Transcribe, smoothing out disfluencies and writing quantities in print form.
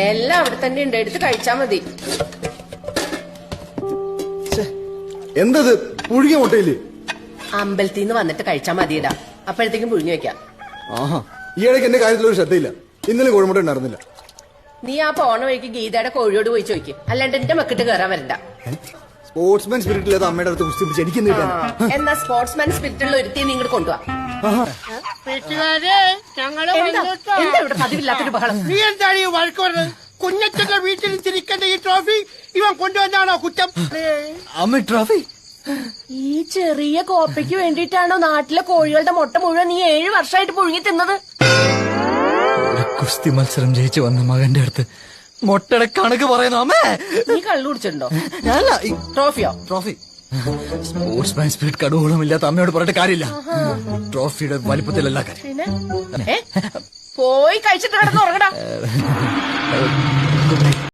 എല്ലാം അവിടെ തന്നെ ഉണ്ട്, എടുത്ത് കഴിച്ചാ മതി. എന്തത് പുഴുകിയ മുട്ടയില്? അമ്പലത്തിൽ നിന്ന് വന്നിട്ട് കഴിച്ചാ മതിയിടാ, അപ്പോഴത്തേക്കും പുഴുങ്ങി വെക്കാം. ആഹാ, ഈ ഇടയ്ക്ക് എന്റെ കാര്യത്തിലൊരു ശ്രദ്ധയില്ല. ഇന്നലെ കോഴിമുട്ട ഉണ്ടായിരുന്നില്ല. നീ ആ പോണ വഴിക്ക് ഗീതയുടെ കോഴിയോട് പോയി ചോദിക്കും, അല്ലാണ്ട് എന്റെ മക്കിട്ട് കയറാൻ വരണ്ട. സ്പോർട്സ്മാൻ സ്പിരിറ്റില്ലാത്ത അമ്മയുടെ അടുത്ത് കുസ്തി പിടിച്ച് എനിക്ക് എന്നാ സ്പോർട്സ്മാൻ സ്പിരിറ്റുള്ള ഒരുത്തി നിങ്ങൾ കൊണ്ടുപോവാ. എന്താ ഇവിടെ പതിവില്ലാത്തൊരു ബഹളം? നീ എന്താണ് ഈ വഴക്ക് പറഞ്ഞത്? കുഞ്ഞച്ചന്റെ വീട്ടിൽ തിരിക്കേണ്ട ഈ ട്രോഫി ഇവൻ കൊണ്ടുവന്നാണോ കുറ്റം? അമ്മ ട്രോഫി ഈ ചെറിയ കോപ്പയ്ക്ക് വേണ്ടിയിട്ടാണോ നാട്ടിലെ കോഴികളുടെ മുട്ട മുഴുവൻ നീ 7 വർഷമായിട്ട് പുഴുങ്ങി തിന്നത്? കുസ്തി മത്സരം ജയിച്ചു വന്ന മകന്റെ അടുത്ത് മുട്ടയുടെ കണക്ക് പറയുന്നു അമ്മേ. നീ കള്ളു കുടിച്ചിട്ടുണ്ടോ? ട്രോഫിയോ? ട്രോഫി സ്പോർട്സ്മാൻ സ്പിരിറ്റ് കടുവോളമില്ലാത്ത അമ്മയോട് പറഞ്ഞിട്ട് കാര്യമില്ല. ട്രോഫിയുടെ വലിപ്പത്തിലല്ല കാര്യം. പിന്നെ പോയി കഴിച്ചിട്ട് കിടന്ന് ഉറങ്ങടാ.